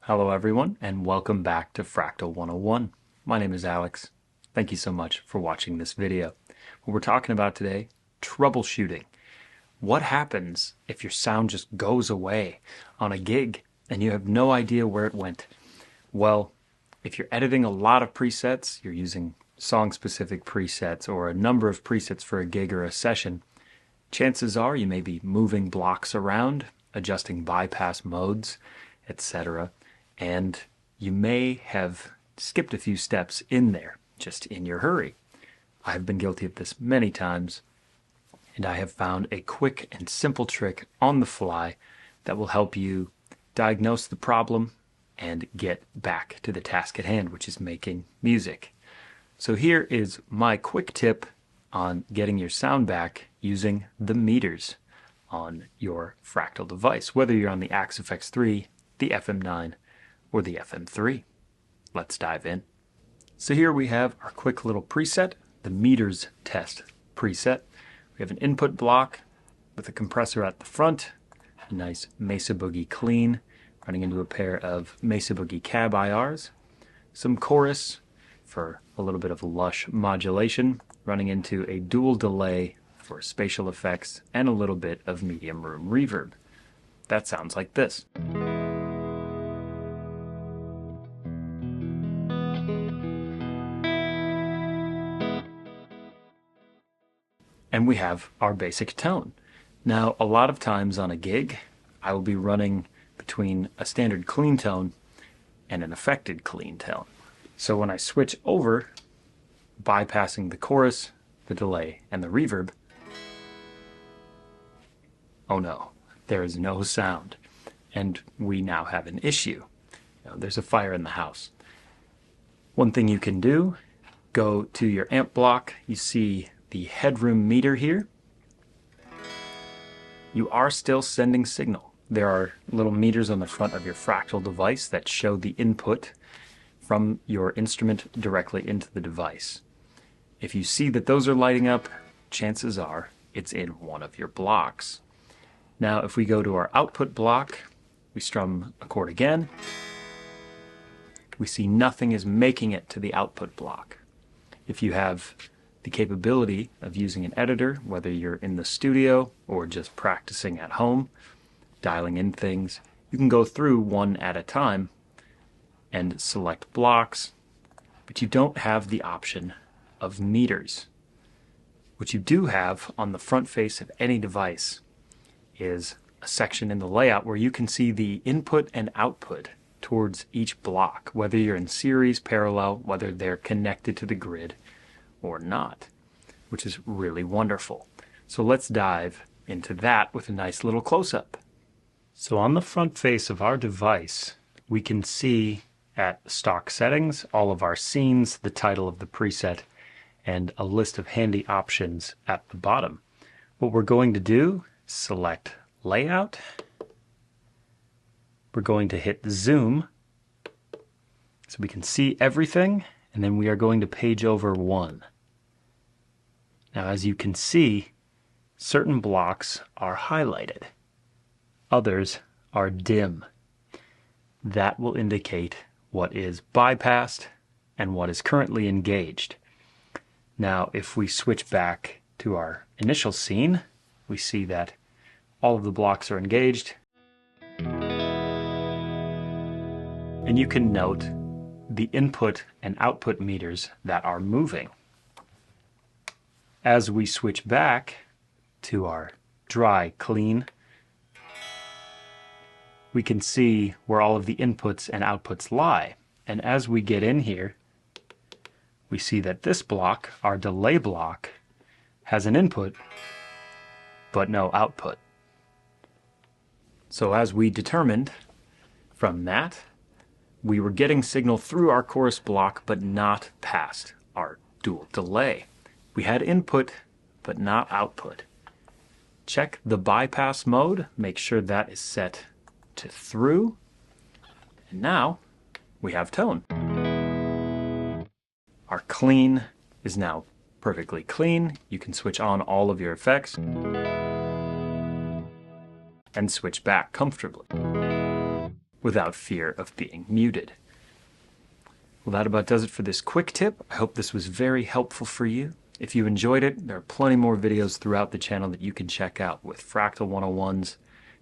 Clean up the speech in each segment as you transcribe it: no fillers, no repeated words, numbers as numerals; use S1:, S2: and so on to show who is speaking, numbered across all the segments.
S1: Hello everyone, and welcome back to Fractal 101. My name is Alex. Thank you so much for watching this video. What we're talking about today, troubleshooting. What happens if your sound just goes away on a gig and you have no idea where it went? Well, if you're editing a lot of presets, you're using song-specific presets or a number of presets for a gig or a session, chances are you may be moving blocks around, adjusting bypass modes, etc. And you may have skipped a few steps in there, just in your hurry. I have been guilty of this many times, and I have found a quick and simple trick on the fly that will help you diagnose the problem and get back to the task at hand, which is making music. So here is my quick tip on getting your sound back using the meters on your Fractal device, whether you're on the Axe FX3, the FM9, or the FM3. Let's dive in. So here we have our quick little preset, the meters test preset. We have an input block with a compressor at the front, a nice Mesa Boogie clean running into a pair of Mesa Boogie cab IRs, some chorus for a little bit of lush modulation running into a dual delay for spatial effects, and a little bit of medium room reverb. That sounds like this. And we have our basic tone. Now, a lot of times on a gig, I will be running between a standard clean tone and an affected clean tone. So when I switch over, bypassing the chorus, the delay, and the reverb, oh no, there is no sound. And we now have an issue. There's a fire in the house. One thing you can do, go to your amp block, you see the headroom meter here. You are still sending signal. There are little meters on the front of your Fractal device that show the input from your instrument directly into the device. If you see that those are lighting up, chances are it's in one of your blocks. Now if we go to our output block, we strum a chord again, we see nothing is making it to the output block. If you have the capability of using an editor, whether you're in the studio or just practicing at home, dialing in things, you can go through one at a time and select blocks, but you don't have the option of meters. What you do have on the front face of any device is a section in the layout where you can see the input and output towards each block, whether you're in series, parallel, whether they're connected to the grid or not, which is really wonderful. So let's dive into that with a nice little close-up. So on the front face of our device, we can see at stock settings all of our scenes, the title of the preset, and a list of handy options at the bottom. What we're going to do, select layout. We're going to hit zoom so we can see everything, and then we are going to page over one. Now as you can see, certain blocks are highlighted. Others are dim. That will indicate what is bypassed and what is currently engaged. Now if we switch back to our initial scene, we see that all of the blocks are engaged. And you can note the input and output meters that are moving. As we switch back to our dry clean, we can see where all of the inputs and outputs lie. And as we get in here, we see that this block, our delay block, has an input but no output. So as we determined from that, we were getting signal through our chorus block but not past our dual delay. We had input but not output. Check the bypass mode, make sure that is set to through, and now we have tone. Our clean is now perfectly clean. You can switch on all of your effects and switch back comfortably. without fear of being muted. Well, that about does it for this quick tip. I hope this was very helpful for you. If you enjoyed it, there are plenty more videos throughout the channel that you can check out with Fractal 101s,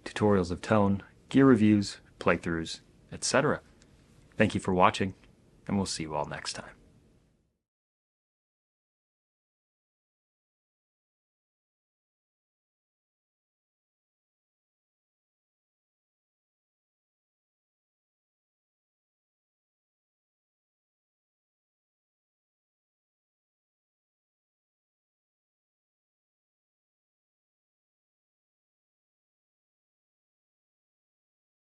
S1: tutorials of tone, gear reviews, playthroughs, etc. Thank you for watching, and we'll see you all next time.